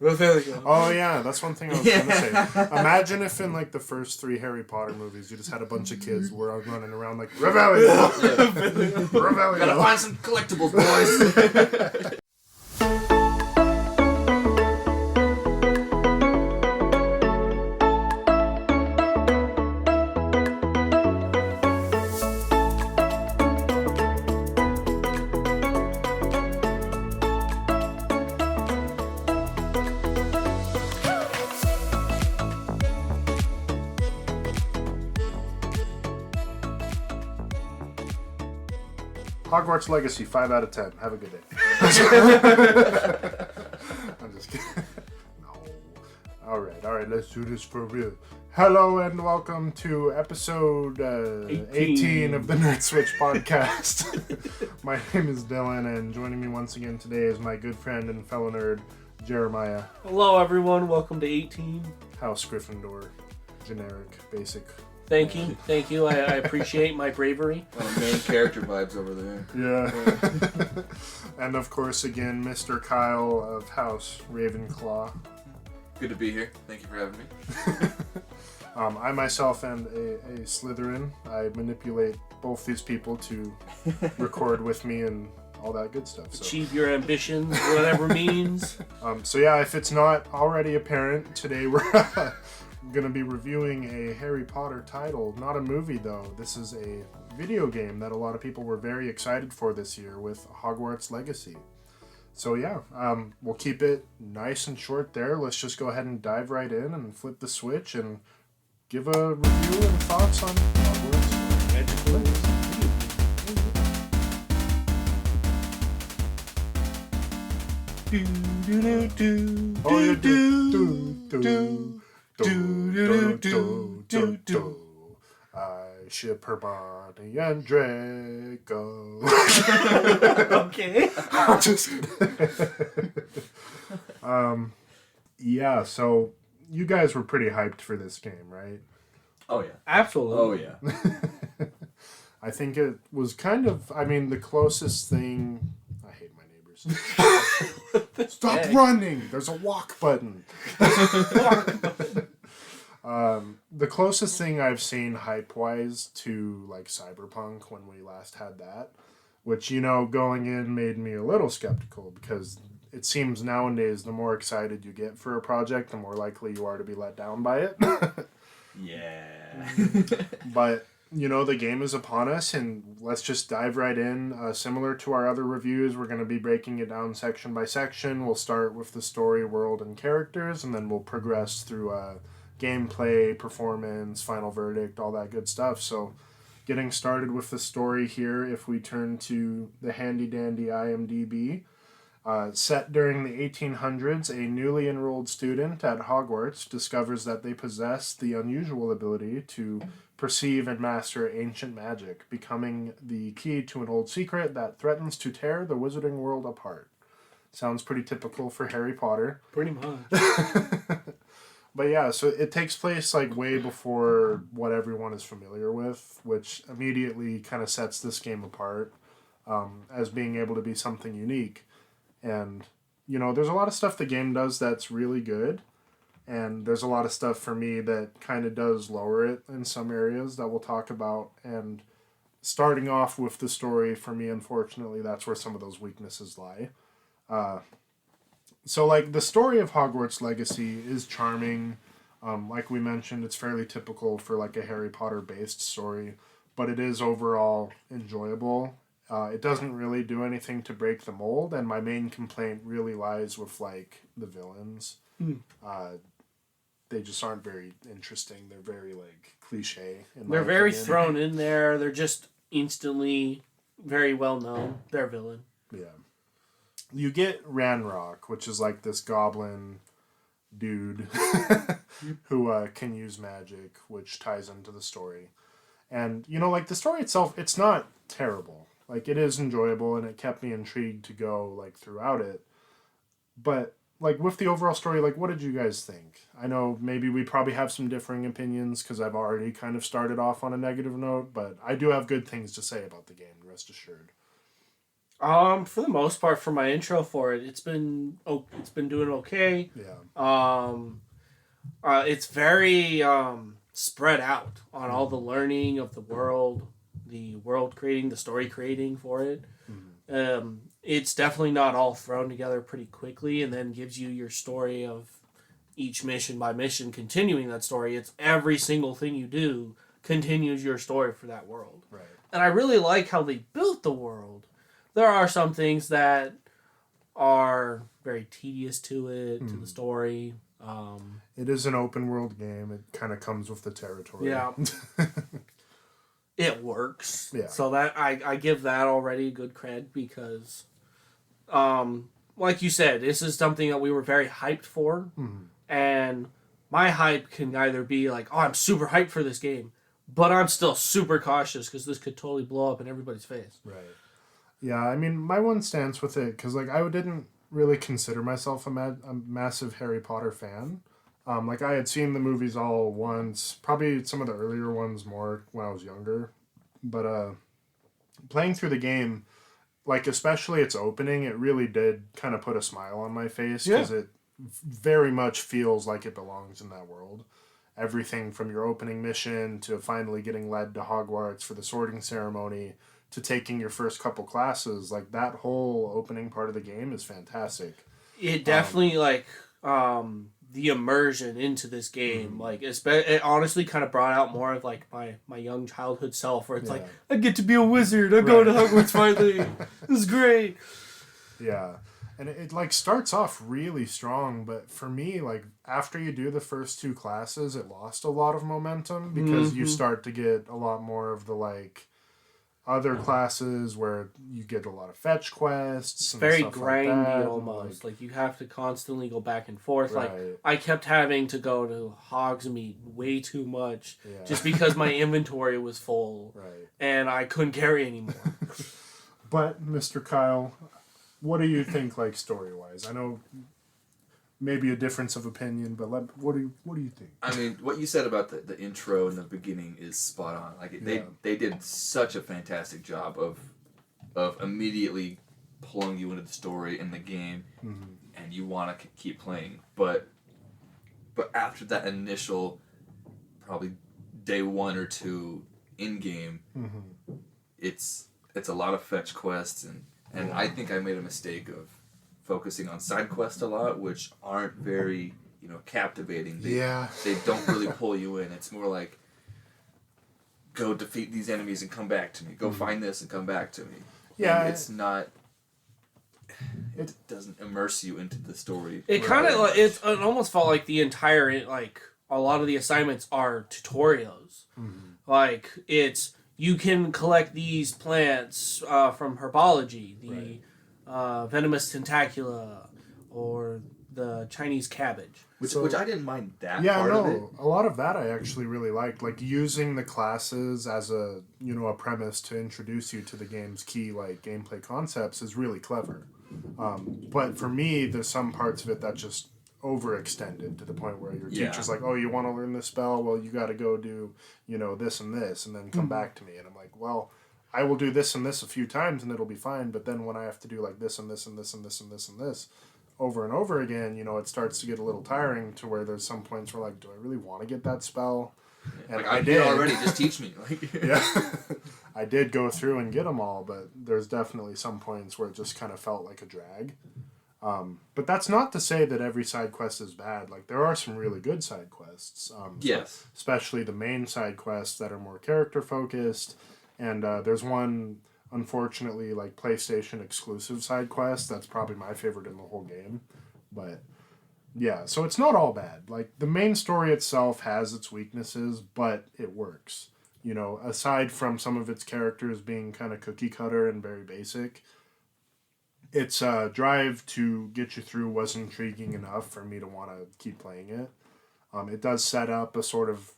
Revelio. Oh yeah, that's one thing I was gonna say. Imagine if in like the first 3 Harry Potter movies, you just had a bunch of kids who were all running around like Revelio, Revelio. Gotta find some collectibles, boys. Hogwarts Legacy, 5 out of 10. Have a good day. I'm just kidding. No. Alright, let's do this for real. Hello and welcome to episode 18 of the Nerd Switch podcast. My name is Dylan, and joining me once again today is my good friend and fellow nerd, Jeremiah. Hello, everyone. Welcome to 18. House Gryffindor. Generic, basic. Thank you. I appreciate my bravery. Main character vibes over there. Yeah. And of course, again, Mr. Kyle of House Ravenclaw. Good to be here. Thank you for having me. I myself am a Slytherin. I manipulate both these people to record with me and all that good stuff. So. Achieve your ambitions, whatever means. So yeah, if it's not already apparent, today we're going to be reviewing a Harry Potter title. Not a movie, though. This is a video game that a lot of people were very excited for this year with Hogwarts Legacy. So yeah, we'll keep it nice and short there. Let's just go ahead and dive right in and flip the switch and give a review and thoughts on Hogwarts Legacy. Oh, you do. I ship Hermione and Draco. Okay. I'm just kidding. Yeah, so you guys were pretty hyped for this game, right? Oh, yeah. Absolutely. Oh, yeah. I think it was kind of, the closest thing... I hate my neighbors. Stop running! There's a walk button. The closest thing I've seen hype-wise to, like, Cyberpunk when we last had that, which, going in made me a little skeptical because it seems nowadays the more excited you get for a project, the more likely you are to be let down by it. Yeah. But, the game is upon us, and let's just dive right in. Similar to our other reviews, we're going to be breaking it down section by section. We'll start with the story, world, and characters, and then we'll progress through gameplay, performance, final verdict, all that good stuff. So getting started with the story here, if we turn to the handy-dandy IMDb, set during the 1800s, a newly enrolled student at Hogwarts discovers that they possess the unusual ability to perceive and master ancient magic, becoming the key to an old secret that threatens to tear the wizarding world apart. Sounds pretty typical for Harry Potter. Pretty much. But yeah, so it takes place like way before what everyone is familiar with, which immediately kind of sets this game apart as being able to be something unique. And, there's a lot of stuff the game does that's really good, and there's a lot of stuff for me that kind of does lower it in some areas that we'll talk about. And starting off with the story, for me, unfortunately, that's where some of those weaknesses lie. So, like, the story of Hogwarts Legacy is charming. Like we mentioned, it's fairly typical for, like, a Harry Potter-based story, but it is overall enjoyable. It doesn't really do anything to break the mold, and my main complaint really lies with, like, the villains. They just aren't very interesting. They're very, like, cliche. They're very thrown in there. They're just instantly very well known. They're a villain. Yeah. You get Ranrock, which is like this goblin dude who can use magic, which ties into the story. And, like, the story itself, it's not terrible. Like, it is enjoyable, and it kept me intrigued to go, like, throughout it. But, like, with the overall story, like, what did you guys think? I know maybe we probably have some differing opinions, because I've already kind of started off on a negative note, but I do have good things to say about the game, rest assured. For the most part, for my intro for it, it's been doing okay. Yeah. It's very spread out on all the learning of the world creating, the story creating for it. It's definitely not all thrown together pretty quickly, and then gives you your story of each mission by mission, continuing that story. It's every single thing you do continues your story for that world. Right. And I really like how they built the world. There are some things that are very tedious to it, to the story. It is an open world game. It kind of comes with the territory. Yeah. It works. Yeah. So that I give that already good cred because, like you said, this is something that we were very hyped for. And my hype can either be like, oh, I'm super hyped for this game, but I'm still super cautious because this could totally blow up in everybody's face. Right. Yeah, I mean, my one stance with it, because, like, I didn't really consider myself a massive Harry Potter fan. Like, I had seen the movies all once, probably some of the earlier ones more when I was younger. But playing through the game, like, especially its opening, it really did kind of put a smile on my face, because it very much feels like it belongs in that world. Everything from your opening mission to finally getting led to Hogwarts for the sorting ceremony to taking your first couple classes, like that whole opening part of the game is fantastic. It definitely the immersion into this game, like it honestly kind of brought out more of like my young childhood self, where it's like I get to be a wizard. I'm going to Hogwarts finally. This is great. Yeah. And it like starts off really strong, but for me, like after you do the first two classes, it lost a lot of momentum because you start to get a lot more of the like other classes where you get a lot of fetch quests. And very stuff grindy like that. almost. Like you have to constantly go back and forth. Right. Like I kept having to go to Hogsmeade way too much Yeah. just because my inventory was full Right. and I couldn't carry anymore. But Mr. Kyle, what do you think, like story wise? I know maybe a difference of opinion, but what do you think? I mean, what you said about the intro in the beginning is spot on. Like they did such a fantastic job of immediately pulling you into the story in the game, and you want to keep playing. But after that initial, probably day 1 or 2 in game, it's a lot of fetch quests and I think I made a mistake of focusing on side quests a lot, which aren't very, captivating. They don't really pull you in. It's more like, go defeat these enemies and come back to me. Go find this and come back to me. Yeah. And it's not... It doesn't immerse you into the story. It kind of it almost felt like the entire like a lot of the assignments are tutorials. Like it's you can collect these plants from herbology, the venomous tentacula, or the Chinese cabbage. Which I didn't mind that part of it. A lot of that I actually really liked, like using the classes as a a premise to introduce you to the game's key like gameplay concepts is really clever. But for me, there's some parts of it that just overextended to the point where your teacher's like, oh, you want to learn this spell? Well, you got to go do this and this, and then come back to me. And I'm like, well, I will do this and this a few times, and it'll be fine. But then when I have to do like this and this and this and this and this and this over and over again, it starts to get a little tiring to where there's some points where like, do I really want to get that spell? And like, I did already. Just teach me. Yeah, I did go through and get them all, but there's definitely some points where it just kind of felt like a drag. But that's not to say that every side quest is bad. Like there are some really good side quests. Yes, especially the main side quests that are more character focused. And there's one, unfortunately, like PlayStation exclusive side quest that's probably my favorite in the whole game. But yeah, so it's not all bad. Like the main story itself has its weaknesses, but it works. Aside from some of its characters being kind of cookie cutter and very basic, its drive to get you through was intriguing enough for me to want to keep playing it. It does set up a sort of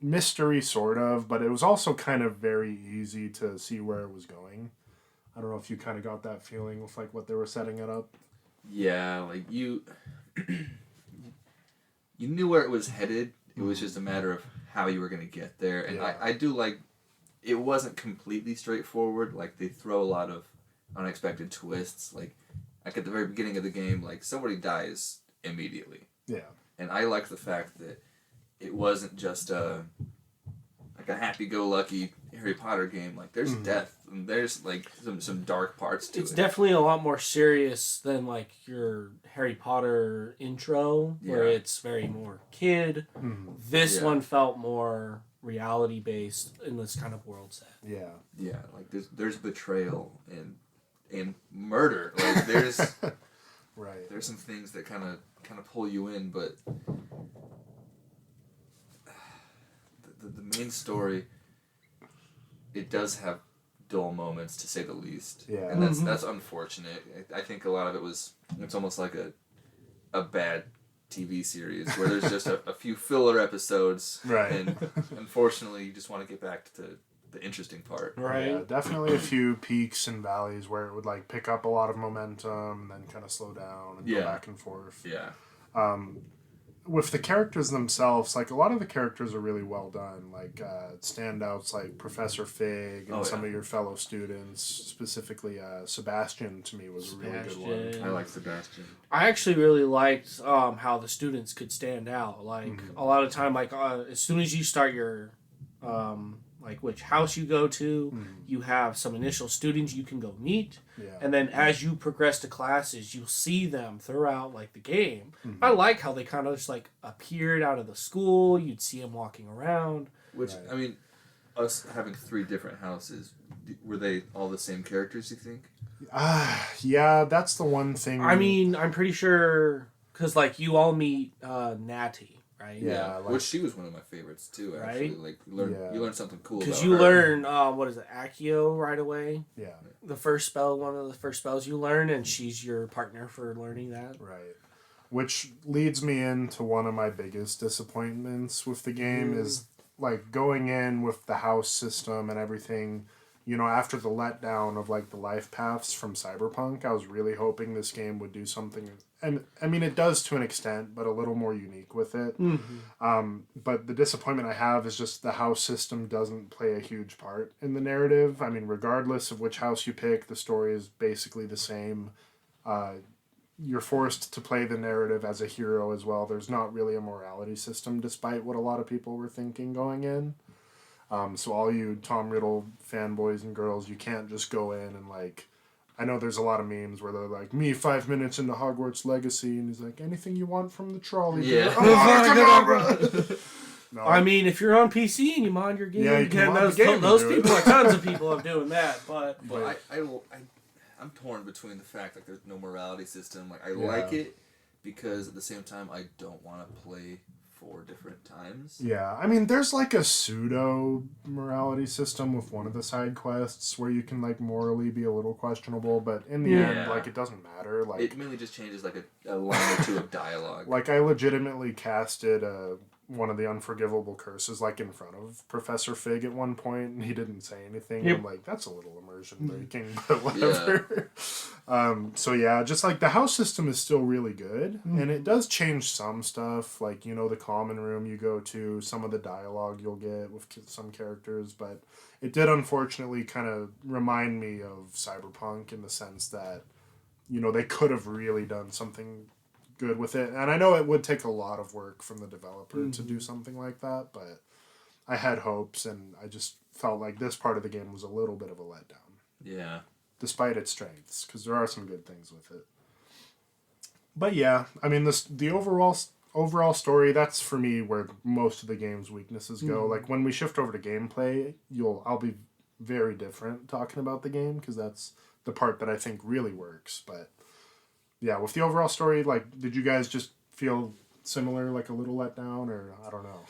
mystery, sort of, but it was also kind of very easy to see where it was going. I don't know if you kind of got that feeling with like what they were setting it up. Yeah, like you knew where it was headed. It was just a matter of how you were going to get there. And I do like, it wasn't completely straightforward. Like they throw a lot of unexpected twists. Like at the very beginning of the game, like somebody dies immediately. Yeah. And I liked the fact that it wasn't just a happy-go-lucky Harry Potter game. Like there's death and there's like some dark parts to it. It's definitely a lot more serious than like your Harry Potter intro, where it's very more kid. This one felt more reality based in this kind of world set. Yeah. Yeah, like there's betrayal and murder. Like there's right. There's some things that kind of pull you in, but the main story, it does have dull moments to say the least. Yeah. And that's unfortunate. I think a lot of it's almost like a bad TV series where there's just a few filler episodes. Right. And unfortunately you just want to get back to the interesting part. Right. Yeah, definitely a few peaks and valleys where it would like pick up a lot of momentum and then kind of slow down and go back and forth. Yeah. With the characters themselves, like a lot of the characters are really well done. Like standouts like Professor Fig and some of your fellow students, specifically Sebastian to me was a really good one. I like Sebastian. I actually really liked how the students could stand out. Like a lot of time, like as soon as you start your like which house you go to, you have some initial students you can go meet, and then as you progress to classes, you'll see them throughout like the game. I like how they kind of just like appeared out of the school. You'd see them walking around. Which I mean, us having 3 different houses, were they all the same characters? You think? Yeah, that's the one thing. I mean, I'm pretty sure because like you all meet Natty. Right? Yeah, like, which she was one of my favorites too. Actually, like you learn something cool. Because you learn what is it, Accio right away. Yeah. The first spell, one of the first spells you learn, and she's your partner for learning that. Right. Which leads me into one of my biggest disappointments with the game is like going in with the house system and everything. You know, after the letdown of like the life paths from Cyberpunk, I was really hoping this game would do something, and I mean it does to an extent, but a little more unique with it. But the disappointment I have is just the house system doesn't play a huge part in the narrative. I mean, regardless of which house you pick, the story is basically the same. You're forced to play the narrative as a hero as well. There's not really a morality system, despite what a lot of people were thinking going in. So all you Tom Riddle fanboys and girls, you can't just go in and like, I know there's a lot of memes where they're like, me 5 minutes into Hogwarts Legacy, and he's like, anything you want from the trolley. Yeah. No. I mean, if you're on PC and you mod your game, you can mod the game those people are tons of people are doing that. But I'm torn between the fact like there's no morality system. Like I like it because at the same time I don't want to play 4 different times. Yeah, I mean, there's like a pseudo morality system with one of the side quests where you can like morally be a little questionable, but in the end, like it doesn't matter. Like it mainly just changes like a line or 2 of dialogue. Like I legitimately casted one of the unforgivable curses like in front of Professor Fig at one point, and he didn't say anything. I'm like, that's a little immersion breaking, but whatever. So yeah, just like the house system is still really good, and it does change some stuff, like, you know, the common room you go to, some of the dialogue you'll get with some characters, but it did unfortunately kind of remind me of Cyberpunk in the sense that, you know, they could have really done something good with it, and I know it would take a lot of work from the developer to do something like that, but I had hopes, and I just felt like this part of the game was a little bit of a letdown. Yeah. Despite its strengths, because there are some good things with it. But yeah, I mean, the overall story, that's for me where most of the game's weaknesses go. Like when we shift over to gameplay, I'll be very different talking about the game, because that's the part that I think really works, but yeah, with the overall story, like, did you guys just feel similar, like a little let down, or I don't know?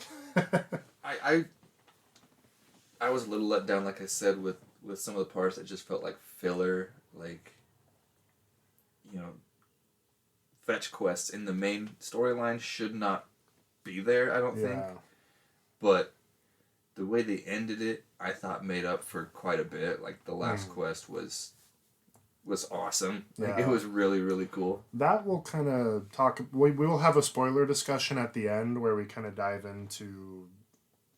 I was a little let down, like I said, with some of the parts that just felt like filler, like, you know, fetch quests in the main storyline should not be there, I don't think. But the way they ended it, I thought made up for quite a bit. Like, the last quest was awesome. Like, it was really, really cool. That will kind of talk... We will have a spoiler discussion at the end where we kind of dive into...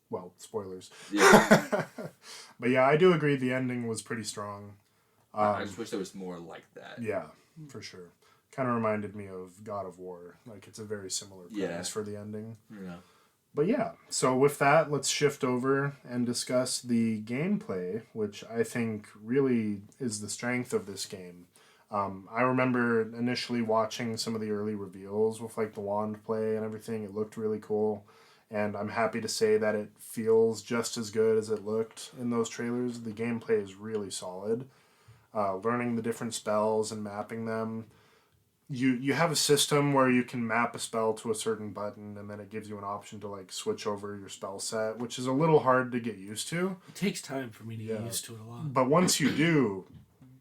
Well, spoilers. Yeah. But yeah, I do agree the ending was pretty strong. I just wish there was more like that. Yeah, for sure. Kind of reminded me of God of War. Like, it's a very similar premise for the ending. Yeah. But yeah, so with that, let's shift over and discuss the gameplay, which I think really is the strength of this game. I remember initially watching some of the early reveals with like the wand play and everything. It looked really cool. And I'm happy to say that it feels just as good as it looked in those trailers. The gameplay is really solid. Learning the different spells and mapping them. You have a system where you can map a spell to a certain button, and then it gives you an option to like switch over your spell set, which is a little hard to get used to. It takes time for me to get used to it a lot. But once you do,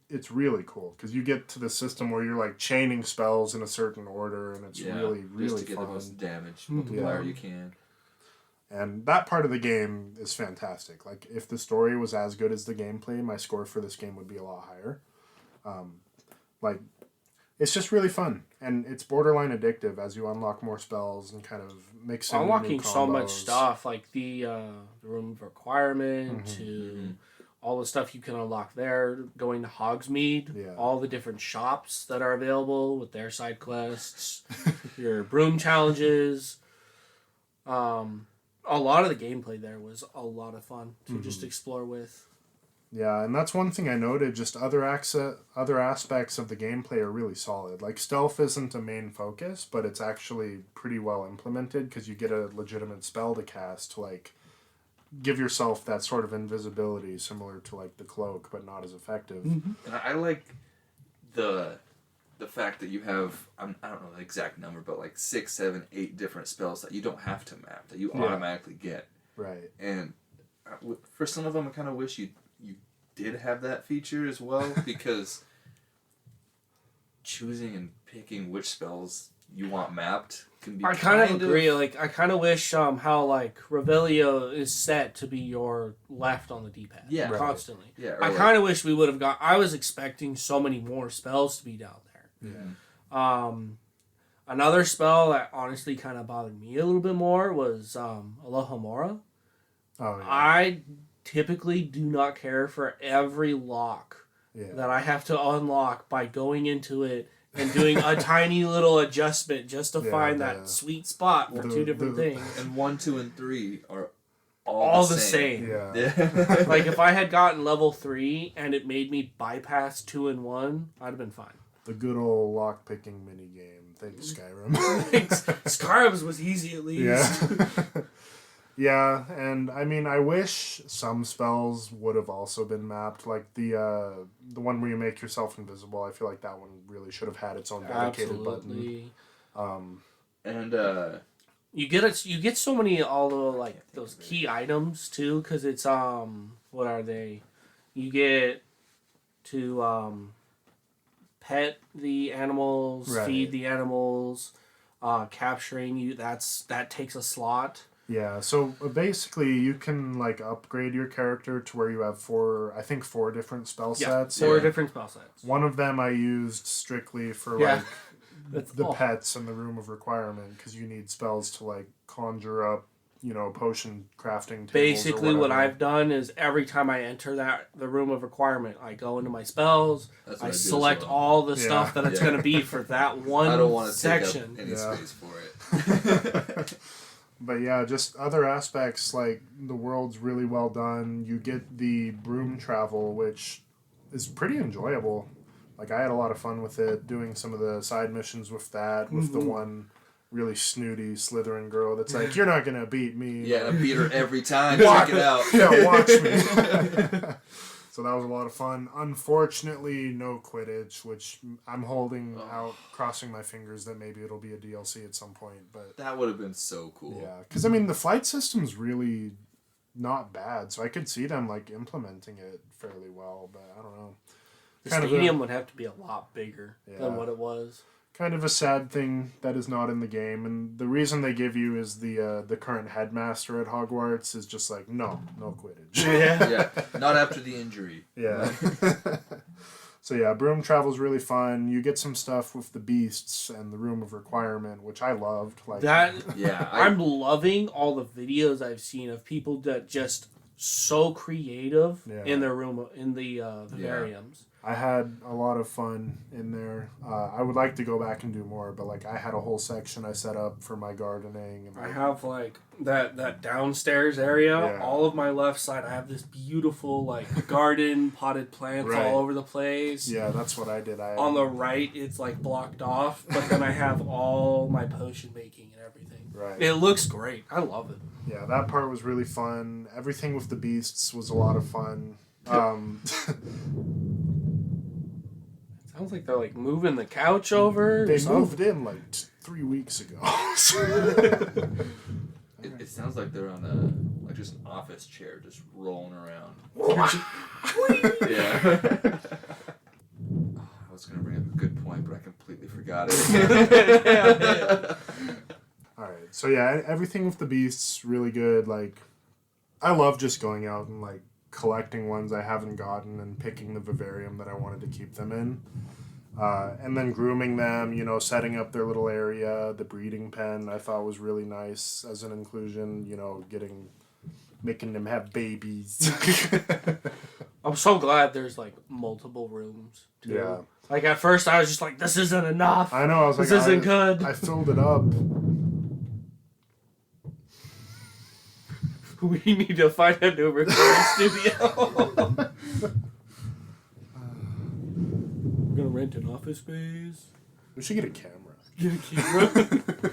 it's really cool because you get to the system where you're like chaining spells in a certain order, and it's really just to get fun. the most damage multiplier you can. And that part of the game is fantastic. Like, if the story was as good as the gameplay, my score for this game would be a lot higher. It's just really fun, and it's borderline addictive as you unlock more spells and kind of mix in unlocking new combos. so much stuff, like the room of requirement to all the stuff you can unlock there, going to Hogsmeade, all the different shops that are available with their side quests, your broom challenges. A lot of the gameplay there was a lot of fun to just explore with. Yeah, and that's one thing I noted. Just other aspects of the gameplay are really solid. Like, stealth isn't a main focus, but it's actually pretty well implemented because you get a legitimate spell to cast to, like, give yourself that sort of invisibility similar to, like, the cloak, but not as effective. And I like the fact that you have, I don't know the exact number, but like 6, 7, 8 different spells that you don't have to map, that you automatically get. Right. And for some of them, I kind of wish you did have that feature as well, because choosing and picking which spells you want mapped can be I kind of agree. Like, I kind of wish how, like, Revelio is set to be your left on the D-pad. Constantly. Yeah. I kind of wish we would have got... I was expecting so many more spells to be down there. Yeah. Another spell that honestly kind of bothered me a little bit more was Alohomora. Oh, yeah. I typically do not care for every lock that I have to unlock by going into it and doing a tiny little adjustment just to find that sweet spot for two different things. And 1, 2, and 3 are all the same. Yeah. Like, if I had gotten level 3 and it made me bypass 2 and 1, I'd have been fine. The good old lock-picking minigame. Thanks, Skyrim. Skyrim's was easy at least. Yeah. Yeah, and I mean, I wish some spells would have also been mapped. Like the one where you make yourself invisible. I feel like that one really should have had its own dedicated button. And you get so many all the like those key items too, because it's what are they? You get to pet the animals, feed the animals, capturing you. That takes a slot. Yeah, so basically you can like upgrade your character to where you have 4 different spell sets. 4 different spell sets. One of them I used strictly for like the pets and the room of requirement because you need spells to like conjure up, potion crafting tables. Basically what I've done is every time I enter the room of requirement, I go into my spells, I select all the stuff that it's going to be for that one section. I don't want to take up any space for it. But yeah, just other aspects, like the world's really well done. You get the broom travel, which is pretty enjoyable. Like, I had a lot of fun with it, doing some of the side missions with that, with the one really snooty Slytherin girl that's like, you're not going to beat me. Yeah, I beat her every time. Check it out. Yeah, watch me. So that was a lot of fun. Unfortunately, no Quidditch, which I'm holding out, crossing my fingers that maybe it'll be a DLC at some point. But that would have been so cool. Yeah, because I mean the flight system's really not bad, so I could see them like implementing it fairly well. But I don't know. The stadium would have to be a lot bigger than what it was. Kind of a sad thing that is not in the game, and the reason they give you is the current headmaster at Hogwarts is just like no Quidditch. Yeah, not after the injury. Yeah. So yeah, broom travel's really fun. You get some stuff with the beasts and the room of requirement, which I loved. Like that. Yeah, I'm loving all the videos I've seen of people that just so creative in their room in the vivariums. I had a lot of fun in there. I would like to go back and do more, but like I had a whole section I set up for my gardening. And I have like that downstairs area. Yeah. All of my left side, I have this beautiful like garden, potted plants Right. all over the place. Yeah, that's what I did. On the right, it's like blocked off, but then I have all my potion making and everything. Right. It looks great. I love it. Yeah, that part was really fun. Everything with the beasts was a lot of fun. Sounds like they're like moving the couch over. They moved in like 3 weeks ago. It sounds like they're on like just an office chair, just rolling around. Yeah. I was gonna bring up a good point, but I completely forgot it. Alright, so yeah, everything with the beasts, really good. Like, I love just going out and like collecting ones I haven't gotten and picking the vivarium that I wanted to keep them in. And then grooming them, you know, setting up their little area, the breeding pen I thought was really nice as an inclusion, you know, making them have babies. I'm so glad there's like multiple rooms too. Yeah. Like at first I was just like, this isn't enough. I know, I was like, this isn't good. I filled it up. We need to find a new recording studio. We're gonna rent an office space. We should get a camera. Get a camera.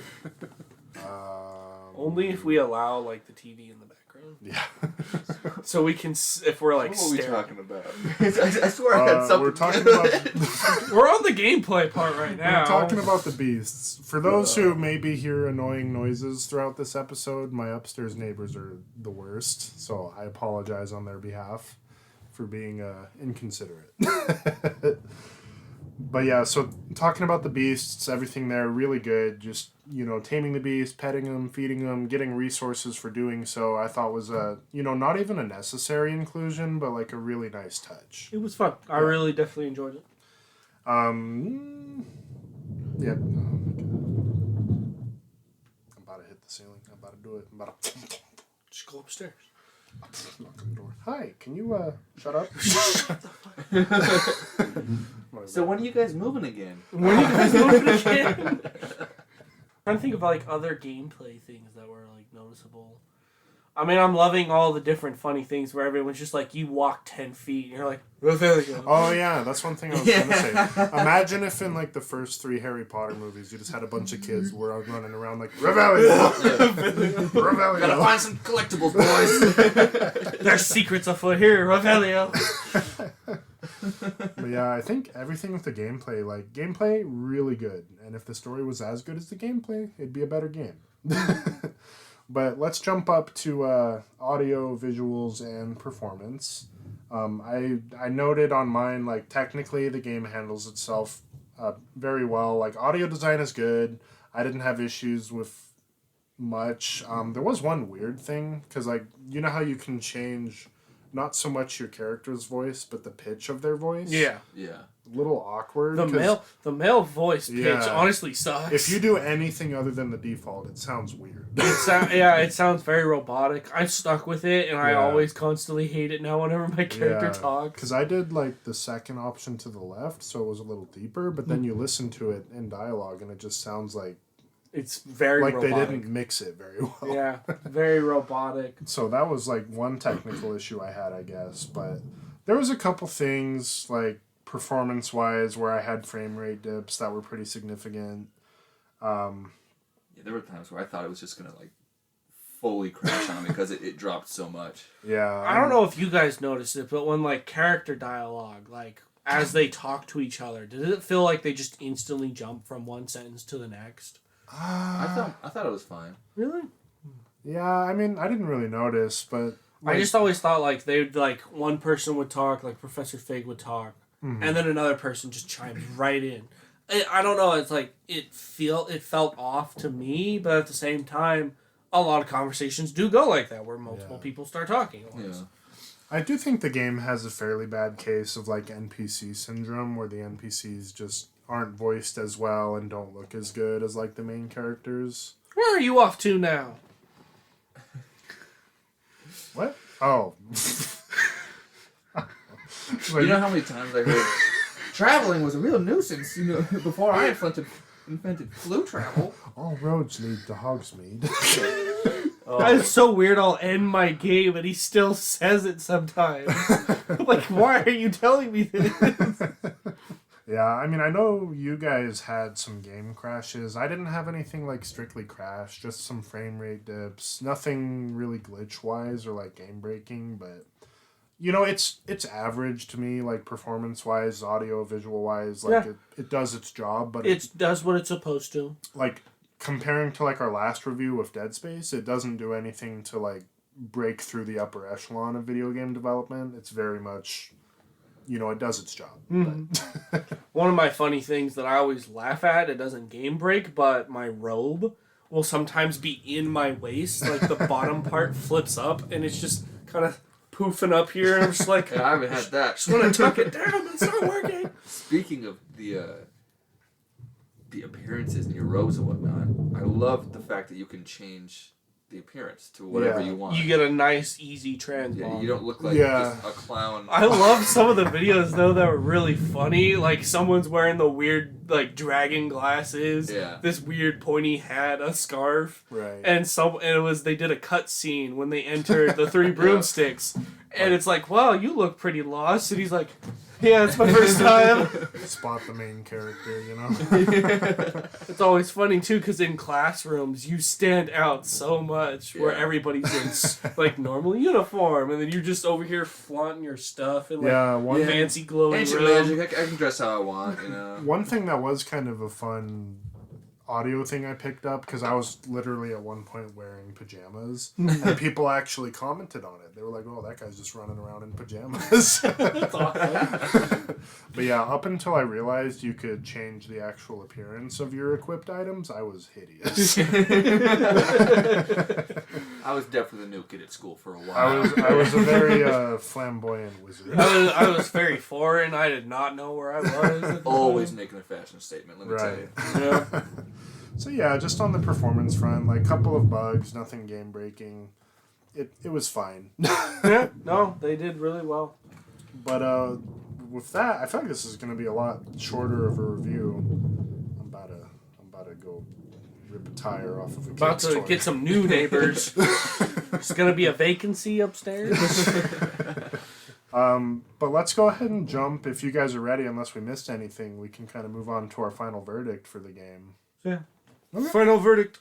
Um, Only if we allow like the TV in the background, yeah. so we can if we're like What were we staring. talking about? I swear I had something. We're talking about We're on the gameplay part right now. we're talking about the beasts. For those who maybe hear annoying noises throughout this episode, my upstairs neighbors are the worst, so I apologize on their behalf for being inconsiderate. But yeah, so talking about the beasts, everything there, really good. Just, you know, taming the beast, petting them, feeding them, getting resources for doing so, I thought was not even a necessary inclusion, but like a really nice touch. It was fun. I really definitely enjoyed it. Yeah. Oh my God. I'm about to hit the ceiling. I'm about to do it. I'm about to Just go upstairs. knock on the door. Hi, can you shut up? So when are you guys moving again? When are you guys moving again? I'm trying to think of like other gameplay things that were like noticeable. I mean, I'm loving all the different funny things where everyone's just like, you walk 10 feet and you're like, Revelio. Oh yeah, that's one thing I was gonna say. Imagine if in like the first 3 Harry Potter movies, you just had a bunch of kids who were out running around like Revelio, Revelio. Gotta find some collectibles, boys. There's secrets afoot here, Revelio. But yeah, I think everything with the gameplay, really good. And if the story was as good as the gameplay, it'd be a better game. But let's jump up to audio, visuals, and performance. I noted on mine, like, technically the game handles itself very well. Like, audio design is good. I didn't have issues with much. There was one weird thing, because, like, you know how you can change not so much your character's voice, but the pitch of their voice? Yeah. Yeah. A little awkward. The male voice pitch honestly sucks. If you do anything other than the default, it sounds weird. It sounds very robotic. I'm stuck with it, and I always constantly hate it now whenever my character talks. Because I did like the second option to the left, so it was a little deeper, but then you listen to it in dialogue, and it just sounds like it's very robotic. They didn't mix it very well. Yeah, very robotic. So that was like one technical issue I had, I guess. But there was a couple things like performance-wise where I had frame rate dips that were pretty significant. Yeah, there were times where I thought it was just gonna like fully crash on me because it dropped so much. Yeah. I don't know if you guys noticed it, but when like character dialogue, like as they talk to each other, did it feel like they just instantly jump from one sentence to the next? I thought it was fine. Really? Yeah, I mean, I didn't really notice, but I just always thought like they'd like one person would talk, like Professor Fig would talk, and then another person just chimes right in. I don't know. It's like it felt off to me, but at the same time, a lot of conversations do go like that, where multiple people start talking at once. Yeah. I do think the game has a fairly bad case of like NPC syndrome, where the NPCs just aren't voiced as well and don't look as good as like the main characters. Where are you off to now? What? Oh. You know how many times I heard traveling was a real nuisance, before I invented flu travel. All roads lead to Hogsmeade. It's so weird. I'll end my game and he still says it sometimes. Like, why are you telling me this? Yeah, I mean, I know you guys had some game crashes. I didn't have anything like strictly crash, just some frame rate dips. Nothing really glitch-wise or like game-breaking, but it's average to me, like performance-wise, audio, visual-wise. Like it does its job, but it does what it's supposed to. Like comparing to like our last review with Dead Space, it doesn't do anything to like break through the upper echelon of video game development. It's very much, it does its job. Mm-hmm. One of my funny things that I always laugh at, it doesn't game break, but my robe will sometimes be in my waist, like the bottom part flips up and it's just kind of poofing up here, and I'm just like, I haven't had that. Just want to tuck it down. It's not working. Speaking of the appearances in your robes and whatnot, I love the fact that you can change the appearance to whatever you want. You get a nice, easy trans. Yeah, you don't look like just a clown. I love some of the videos though that were really funny. Like someone's wearing the weird like dragon glasses, this weird pointy hat, a scarf, right? And they did a cut scene when they entered the three broomsticks, and it's like, wow, you look pretty lost, and he's like, yeah, it's my first time. Spot the main character, It's always funny too, because in classrooms you stand out so much, where everybody's in like normal uniform, and then you're just over here flaunting your stuff in like fancy glowing room. Magic. I can dress how I want, One thing that was kind of a fun audio thing I picked up, because I was literally at one point wearing pajamas, and people actually commented on it. They were like, "Oh, that guy's just running around in pajamas." That's awesome. But yeah, up until I realized you could change the actual appearance of your equipped items, I was hideous. I was definitely the new kid at school for a while. I was a very flamboyant wizard. I was very foreign. I did not know where I was. Always making a fashion statement, let me tell you. Yeah. So yeah, just on the performance front, like a couple of bugs, nothing game breaking. It was fine. Yeah, no, they did really well. But with that, I feel like this is going to be a lot shorter of a review. I'm about to go rip a tire off of a About kid's to toy. get some new neighbors. There's going to be a vacancy upstairs. But let's go ahead and jump, if you guys are ready, unless we missed anything, we can kind of move on to our final verdict for the game. Yeah. Okay. Final verdict.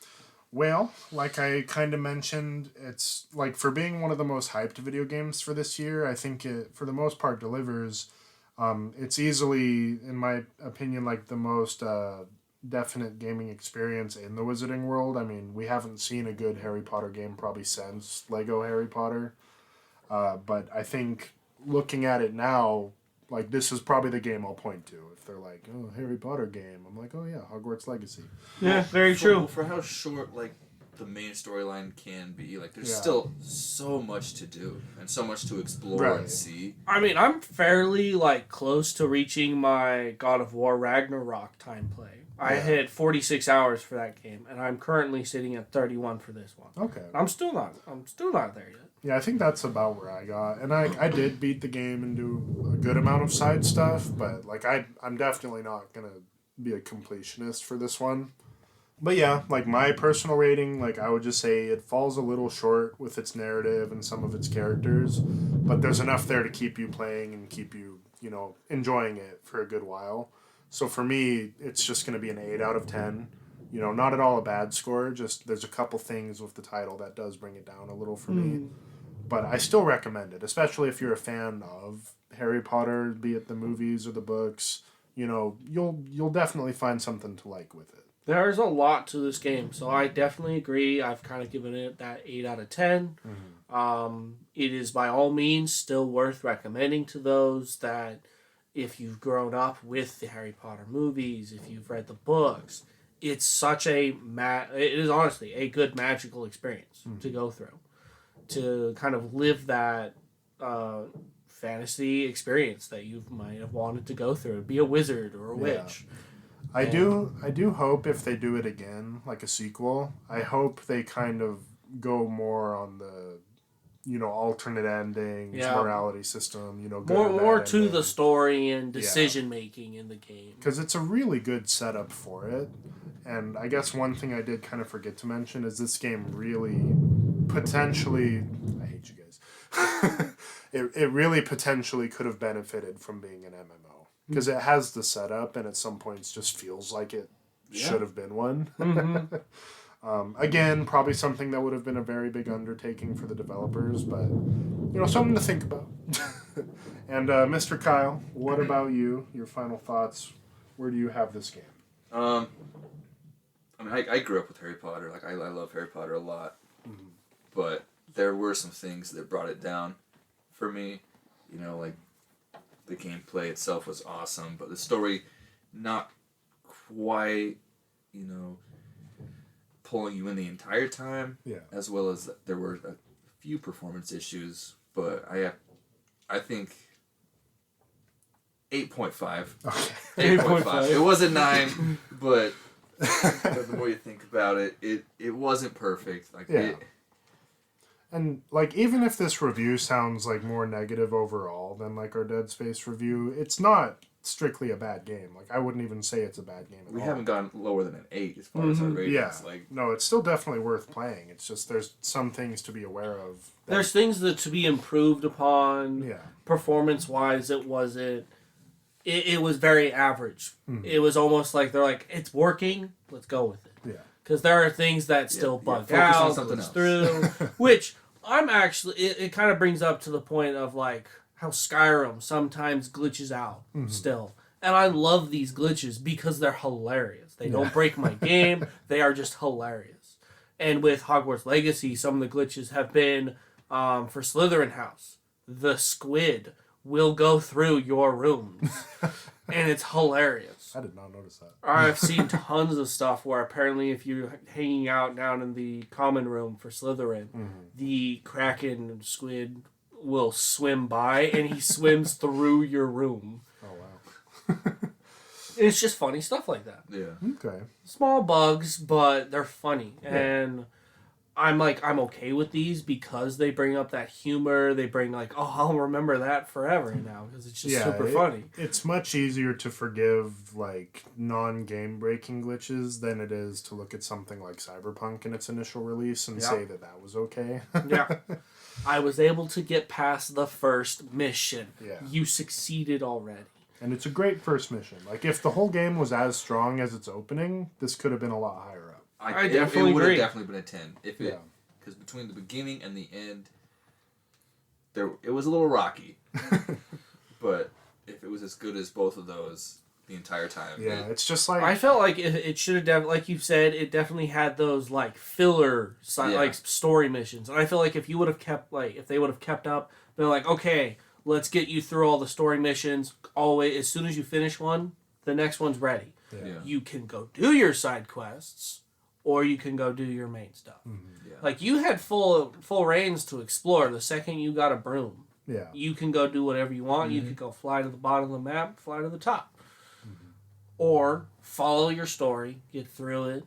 Well, like I kind of mentioned, it's like for being one of the most hyped video games for this year, I think it, for the most part, delivers. It's easily, in my opinion, like the most definite gaming experience in the Wizarding world. I mean, we haven't seen a good Harry Potter game probably since Lego Harry Potter. But I think looking at it now, like this is probably the game I'll point to. If they're like, oh, Harry Potter game, I'm like, oh yeah, Hogwarts Legacy. Yeah, very true. For how short, like, the main storyline can be, like, there's still so much to do and so much to explore and see. I mean, I'm fairly, like, close to reaching my God of War Ragnarok time play. I hit 46 hours for that game, and I'm currently sitting at 31 for this one. Okay. I'm still not there yet. Yeah, I think that's about where I got. And I did beat the game and do a good amount of side stuff, but like I'm definitely not going to be a completionist for this one. But yeah, like my personal rating, like I would just say it falls a little short with its narrative and some of its characters, but there's enough there to keep you playing and keep you, enjoying it for a good while. So for me, it's just going to be an 8 out of 10. Not at all a bad score, just there's a couple things with the title that does bring it down a little for me. But I still recommend it, especially if you're a fan of Harry Potter, be it the movies or the books. You'll definitely find something to like with it. There's a lot to this game, so I definitely agree. I've kind of given it that 8 out of 10. It is by all means still worth recommending to those that if you've grown up with the Harry Potter movies, if you've read the books, it's such it is honestly a good magical experience to go through, to kind of live that fantasy experience that you might have wanted to go through, be a wizard or a witch. I do hope if they do it again, like a sequel, I hope they kind of go more on the, alternate endings, Yeah. morality system, good more and bad to the ending. story and decision making in the game. Because it's a really good setup for it. And I guess one thing I did kind of forget to mention is this game really potentially... I hate you guys. it really potentially could have benefited from being an MMO. Because it has the setup and at some points just feels like it should have been one. Again, probably something that would have been a very big undertaking for the developers, but, something to think about. And Mr. Kyle, what about you? Your final thoughts? Where do you have this game? I grew up with Harry Potter. Like, I love Harry Potter a lot. But there were some things that brought it down for me. Like, the gameplay itself was awesome, but the story, not quite, pulling you in the entire time. Yeah. As well as there were a few performance issues, but I think 8.5. Okay. 8.5. It wasn't 9, but the more you think about it, it wasn't perfect. Like And even if this review sounds like more negative overall than like our Dead Space review, it's not strictly a bad game. Like, I wouldn't even say it's a bad game at all. We haven't gone lower than an 8 as far as our ratings. Yeah. Like, no, it's still definitely worth playing. It's just there's some things to be aware of. There's things that to be improved upon. Yeah. Performance-wise, it wasn't... It was very average. It was almost like they're like, it's working, let's go with it. Yeah. Because there are things that still bug focus on out, something glitch else. through, which I'm actually... It kind of brings up to the point of, like, how Skyrim sometimes glitches out still. And I love these glitches because they're hilarious. They don't break my game. They are just hilarious. And with Hogwarts Legacy, some of the glitches have been for Slytherin House. The squid will go through your rooms. And it's hilarious. I did not notice that. I've seen tons of stuff where apparently if you're hanging out down in the common room for Slytherin, the Kraken squid will swim by and he swims through your room. Oh, wow. It's just funny stuff like that. yeah. Okay. Small bugs, but they're funny. And I'm okay with these because they bring up that humor. They bring I'll remember that forever now because it's just super funny. It's much easier to forgive non-game breaking glitches than it is to look at something like Cyberpunk in its initial release and say that was okay. Yeah. I was able to get past the first mission. Yeah. You succeeded already. And it's a great first mission. Like, if the whole game was as strong as its opening, this could have been a lot higher up. I definitely it would have agree. definitely been a 10 because between the beginning and the end, it was a little rocky. But if it was as good as both of those the entire time, it's just like I felt like it should have like you said, it definitely had those filler story missions, and I feel like if you would have kept if they would have kept up, they're like, okay, let's get you through all the story missions all the way. As soon as you finish one, the next one's ready. Yeah. You can go do your side quests, or you can go do your main stuff. Like, you had full reins to explore the second you got a broom. Yeah. You can go do whatever you want. You could go fly to the bottom of the map, fly to the top. Or follow your story, get through it,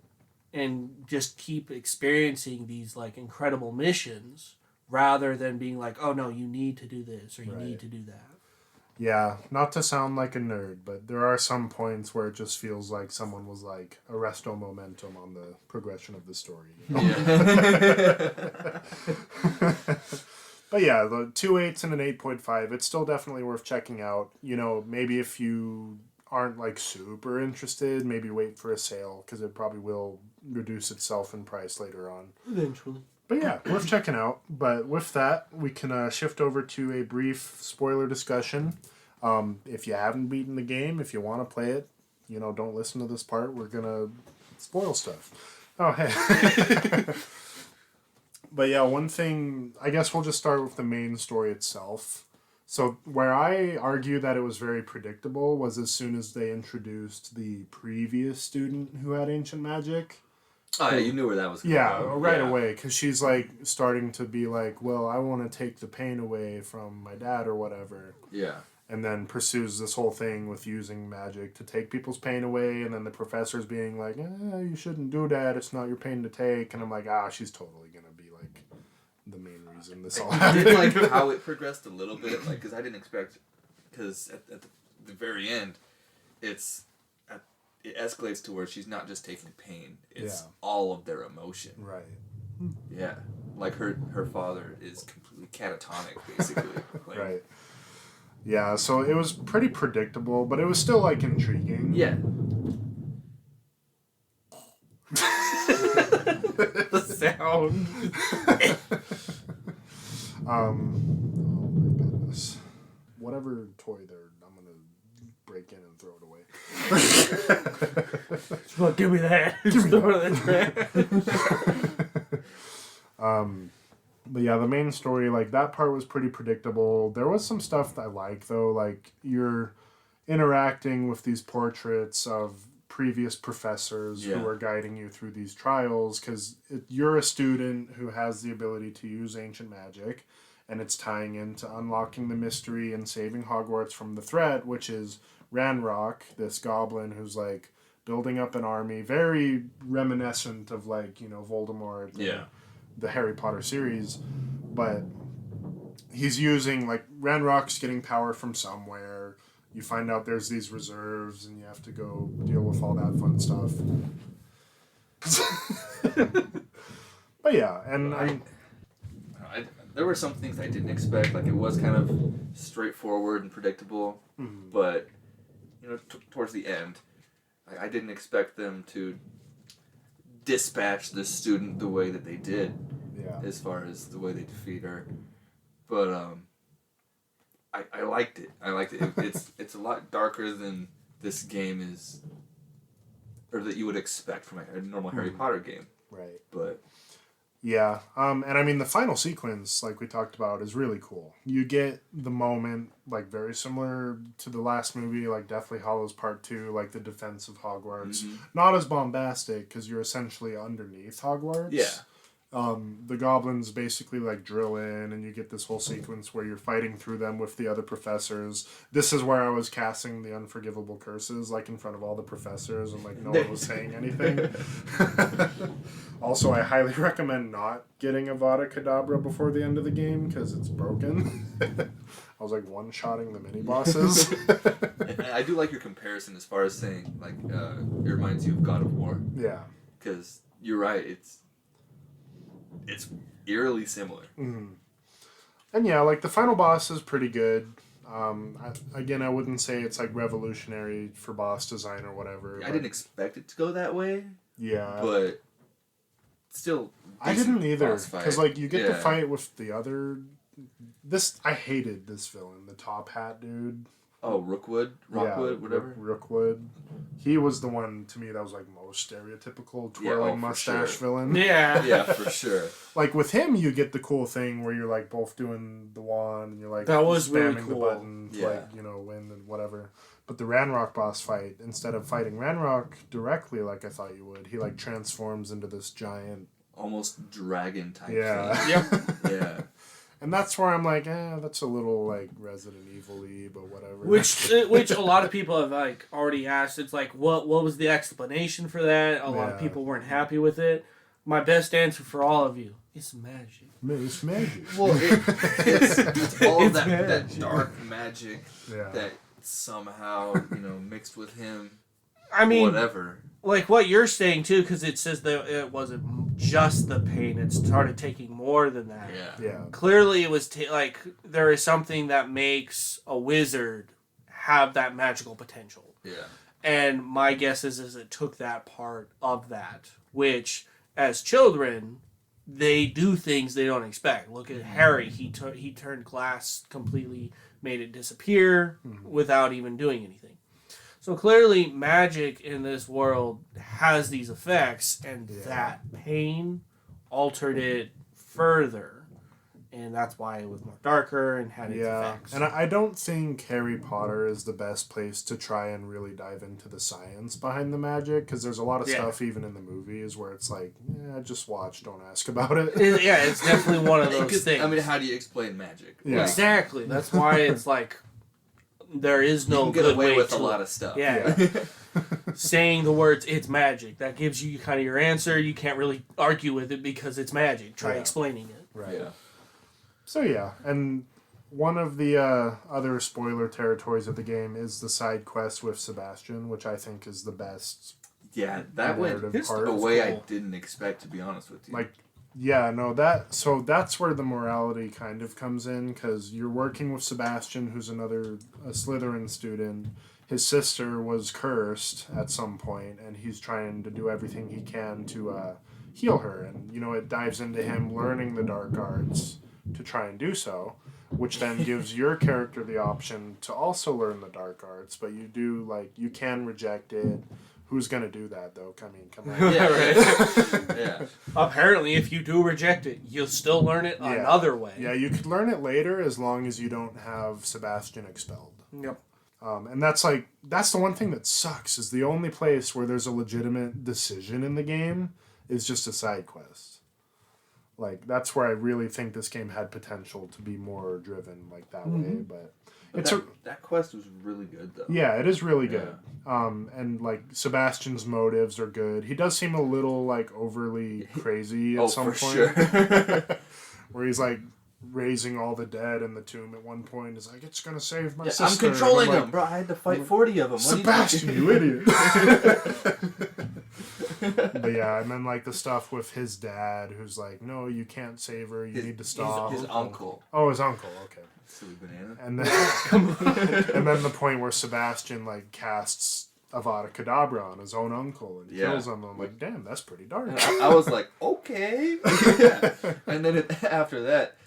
and just keep experiencing these incredible missions rather than being like, oh no, you need to do this or you need to do that. Yeah, not to sound like a nerd, but there are some points where it just feels like someone was arresto momentum on the progression of the story. But yeah, the 2 8s and an 8.5, it's still definitely worth checking out. Maybe if you aren't super interested, maybe wait for a sale because it probably will reduce itself in price later on. Eventually. But yeah, worth checking out. But with that, we can shift over to a brief spoiler discussion. If you haven't beaten the game, if you want to play it, don't listen to this part. We're going to spoil stuff. Oh, hey. But yeah, one thing, I guess we'll just start with the main story itself. So where I argue that it was very predictable was as soon as they introduced the previous student who had ancient magic. Oh, yeah, you knew where that was going to go. Right away, because she's starting to be well, I want to take the pain away from my dad or whatever. Yeah. And then pursues this whole thing with using magic to take people's pain away, and then the professor's being you shouldn't do that, it's not your pain to take. And I'm she's totally going to be the main reason this all I happened. did like how it progressed a little bit, like, because I didn't expect, because at the very end, it escalates to where she's not just taking pain, it's all of their emotion. Right. Yeah. Like, her father is completely catatonic, basically. Like, Right. Yeah, so it was pretty predictable, but it was still, like, intriguing. Yeah. The sound. Oh my goodness. Whatever toy I'm gonna break in and throw it away. Well, give me that. Give me Throw it in the trash. But yeah, the main story, like, that part was pretty predictable. There was some stuff that I like, though. Like, you're interacting with these portraits of previous professors who are guiding you through these trials, because you're a student who has the ability to use ancient magic, and it's tying into unlocking the mystery and saving Hogwarts from the threat, which is Ranrock, this goblin who's, like, building up an army, very reminiscent of, like, you know, Voldemort. Yeah. The Harry Potter series, but he's using, like, Ranrock's getting power from somewhere. You find out there's these reserves, and you have to go deal with all that fun stuff. But yeah, and there were some things I didn't expect. Like, it was kind of straightforward and predictable, but you know, towards the end, I didn't expect them to dispatch the student the way that they did, as far as the way they defeat her. But I liked it. I liked it. It's a lot darker than this game is, or that you would expect from a normal Harry Potter game. right. But Yeah, and I mean, the final sequence, like we talked about, is really cool. You get the moment, like, very similar to the last movie, like Deathly Hallows Part 2, like the defense of Hogwarts. Not as bombastic, because you're essentially underneath Hogwarts. yeah, The goblins basically, like, drill in, and you get this whole sequence where you're fighting through them with the other professors. This is where I was casting the unforgivable curses, like, in front of all the professors, and, like, no one was saying anything. Also, I highly recommend not getting Avada Kedavra before the end of the game, because it's broken. I was, like, one-shotting the mini-bosses. and I do like your comparison as far as saying, like, it reminds you of God of War. Yeah. Because you're right, it's eerily similar. Mm-hmm. And yeah, like, the final boss is pretty good. I wouldn't say it's, like, revolutionary for boss design or whatever. I didn't expect it to go that way. Yeah. But still, I didn't either, boss fight. because, like, you get to fight with the other. I hated this villain, the top hat dude. Oh, Rookwood, whatever. Rookwood. He was the one, to me, that was, like, most stereotypical twirling mustache villain. Yeah. Yeah, for sure. Like, with him, you get the cool thing where you're, like, both doing the wand, and you're, like, that was spamming really cool. the button to, like, you know, win and whatever. But the Ranrock boss fight, instead of fighting Ranrock directly like I thought you would, he, like, transforms into this giant... Almost dragon type Yeah. thing. Yep. Yeah. And that's where I'm like, that's a little, like, Resident Evil-y, but whatever. Which a lot of people have, like, already asked. It's like, what was the explanation for that? A lot of people weren't happy with it. My best answer for all of you, it's magic. It's magic. Well, it's all It's that magic. dark magic Yeah. that somehow, you know, mixed with him. I mean, whatever. Like what you're saying too, because it says that it wasn't just the pain; it started taking more than that. Yeah. Clearly, it was like there is something that makes a wizard have that magical potential. Yeah. And my guess is it took that part of that, which as children, they do things they don't expect. Look at Harry; he turned glass completely, made it disappear without even doing anything. So clearly, magic in this world has these effects, and that pain altered it further, and that's why it was more darker and had its effects. And I don't think Harry Potter is the best place to try and really dive into the science behind the magic, because there's a lot of stuff even in the movies where it's like, just watch, don't ask about it. It's definitely one of those things. I mean, how do you explain magic? Yeah. Exactly. That's why it's like there is no you can get good away way with to a lot of stuff. Yeah. Saying the words "it's magic" that gives you kind of your answer. You can't really argue with it because it's magic. Try explaining it. Right. Yeah. So yeah, and one of the other spoiler territories of the game is the side quest with Sebastian, which I think is the best. Yeah, that went narrative part. a way cool. I didn't expect, to be honest with you. Like, yeah, no, that's where the morality kind of comes in, because you're working with Sebastian, who's a Slytherin student. His sister was cursed at some point, and he's trying to do everything he can to heal her. And, it dives into him learning the dark arts to try and do so, which then gives your character the option to also learn the dark arts, but you can reject it. Who's going to do that, though? I mean, come on. Yeah, right. Yeah. Apparently, if you do reject it, you'll still learn it another way. Yeah, you could learn it later as long as you don't have Sebastian expelled. Yep. And that's the one thing that sucks, is the only place where there's a legitimate decision in the game is just a side quest. Like, that's where I really think this game had potential to be more driven like that way, but that quest was really good, though. Yeah, it is really good. And like Sebastian's motives are good. He does seem a little like overly crazy at some point. Sure. Where he's like raising all the dead in the tomb at one point. Is like, it's gonna save my sister. I'm controlling and I'm them, bro. I had to fight 40 of them. Sebastian, you idiot. But yeah, and then like the stuff with his dad, who's like, no, you can't save her. You need to stop. His uncle. Oh, his uncle. Okay. Silly banana. And then, and then the point where Sebastian like casts Avada Kedavra on his own uncle and kills him. I'm like, damn, that's pretty dark. I was like, okay. And then after that,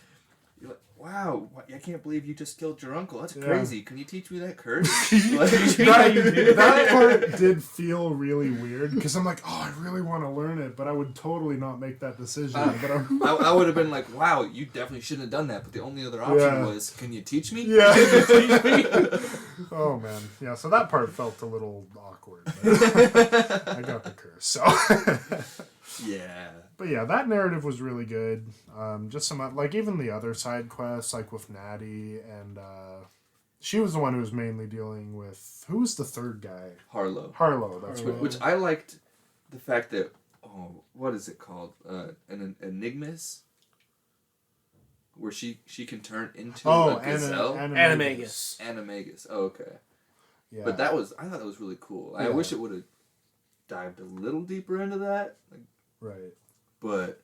you're like, wow, I can't believe you just killed your uncle. That's crazy. Can you teach me that curse? That part did feel really weird, because I'm like, oh, I really want to learn it, but I would totally not make that decision. I would have been like, wow, you definitely shouldn't have done that. But the only other option was, can you teach me? Yeah. Oh, man. Yeah, so that part felt a little awkward. But I got the curse, so. Yeah. But yeah, that narrative was really good. Just some, like, even the other side quests, like with Natty, and she was the one who was mainly dealing with, who was the third guy? Harlow, that's right. Which I liked the fact that, what is it called? An enigmas? Where she can turn into a gazelle? Animagus. Animagus. Oh, okay. Yeah. But I thought that was really cool. I wish it would have dived a little deeper into that. Right. But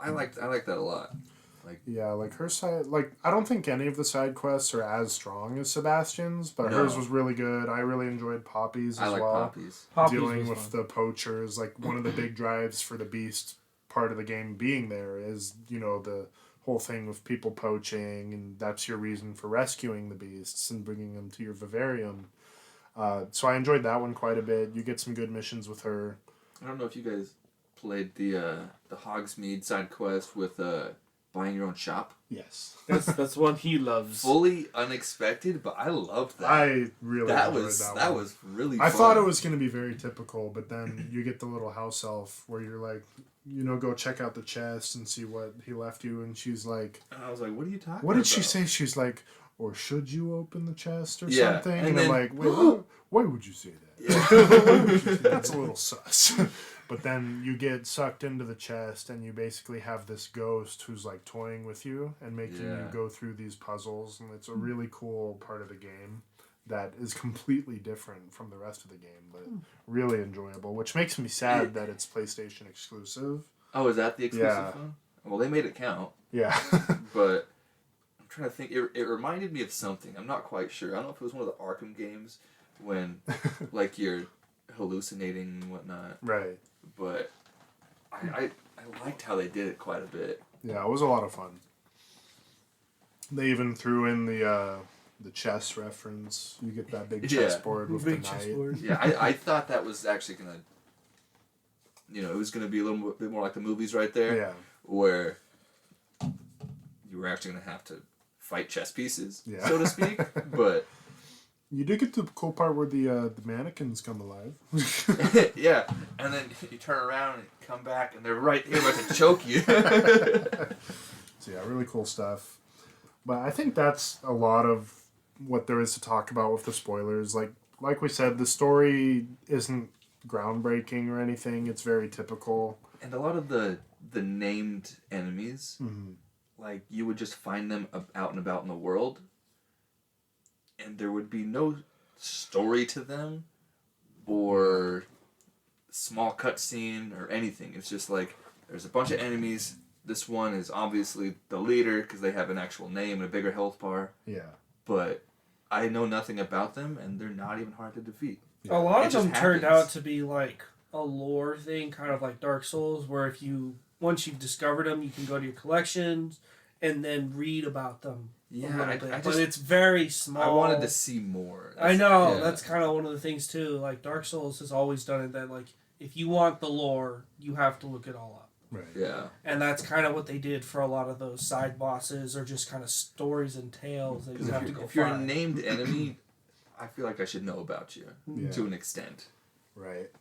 I liked that a lot. Like her side, like I don't think any of the side quests are as strong as Sebastian's, but hers was really good. I really enjoyed Poppy's as well. Poppy's dealing with the poachers, like one of the big drives for the Beast part of the game being there is, the whole thing with people poaching, and that's your reason for rescuing the beasts and bringing them to your vivarium. So I enjoyed that one quite a bit. You get some good missions with her. I don't know if you guys played the Hogsmeade side quest with buying your own shop. Yes, that's one he loves. Fully unexpected, but I loved that. I really enjoyed that was really I fun. thought it was going to be very typical, but then you get the little house elf where you're like, go check out the chest and see what he left you, and she's like, and I was like, what are you talking about? What did she say? She's like, or should you open the chest or Yeah, something? and And then- I'm like, wait, why would you say that? That's a little sus. But then you get sucked into the chest, and you basically have this ghost who's like toying with you and making you go through these puzzles, and it's a really cool part of the game that is completely different from the rest of the game, but really enjoyable, which makes me sad that it's PlayStation exclusive. Oh, is that the exclusive one? Well, they made it count. Yeah. But I'm trying to think. It reminded me of something. I'm not quite sure. I don't know if it was one of the Arkham games when, like, you're hallucinating and whatnot. Right. But I liked how they did it quite a bit. Yeah, it was a lot of fun. They even threw in the chess reference. You get that big chessboard with the knight. Yeah, I thought that was actually gonna, it was gonna be a little bit more like the movies right there. Yeah. Where you were actually gonna have to fight chess pieces, Yeah. so to speak. But you did get to the cool part where the mannequins come alive. yeah, and then you turn around and come back, and they're right here about to choke you. So yeah, really cool stuff. But I think that's a lot of what there is to talk about with the spoilers. Like we said, the story isn't groundbreaking or anything. It's very typical. And a lot of the named enemies, like, you would just find them out and about in the world, and there would be no story to them, or small cutscene, or anything. It's just like, there's a bunch of enemies. This one is obviously the leader, because they have an actual name and a bigger health bar. Yeah. But I know nothing about them, and they're not even hard to defeat. A lot It of just them turned happens. out to be like a lore thing, kind of like Dark Souls, where once you've discovered them, you can go to your collections and then read about them. Yeah, a little bit. I But it's very small. I wanted to see more. I know, Yeah. that's kind of one of the things too. Like Dark Souls has always done it that like if you want the lore, you have to look it all up. Right. Yeah. And that's kind of what they did for a lot of those side bosses, or just kind of stories and tales that you have to go If you're a find. named enemy, I feel like I should know about you Yeah. to an extent. Right.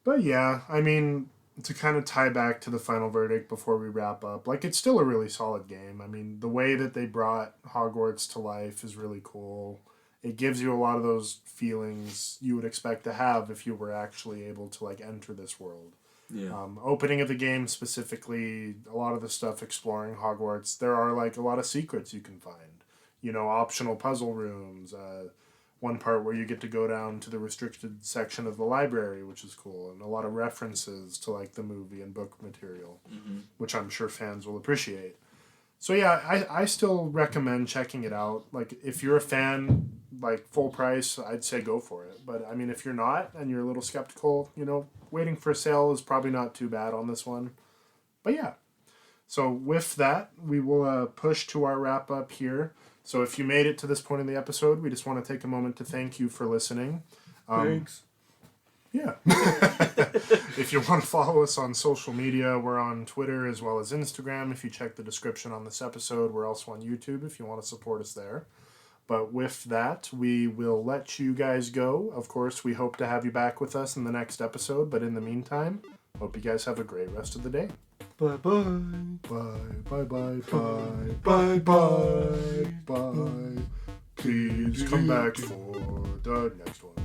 But yeah, I mean, to kind of tie back to the final verdict before we wrap up, like, it's still a really solid game. I mean, the way that they brought Hogwarts to life is really cool. It gives you a lot of those feelings you would expect to have if you were actually able to, like, enter this world. Yeah. Opening of the game specifically, a lot of the stuff exploring Hogwarts, there are, like, a lot of secrets you can find. You know, optional puzzle rooms, one part where you get to go down to the restricted section of the library, which is cool, and a lot of references to, like, the movie and book material, which I'm sure fans will appreciate. So yeah, I still recommend checking it out. Like, if you're a fan, like, full price, I'd say go for it. But I mean, if you're not and you're a little skeptical, you know, waiting for a sale is probably not too bad on this one. But yeah. So with that, we will push to our wrap up here. So if you made it to this point in the episode, we just want to take a moment to thank you for listening. Thanks. Yeah. If you want to follow us on social media, we're on Twitter as well as Instagram. If you check the description on this episode, we're also on YouTube if you want to support us there. But with that, we will let you guys go. Of course, we hope to have you back with us in the next episode. But in the meantime, hope you guys have a great rest of the day. Bye-bye. Bye, bye, bye, bye, bye, bye, bye. Please come back for the next one.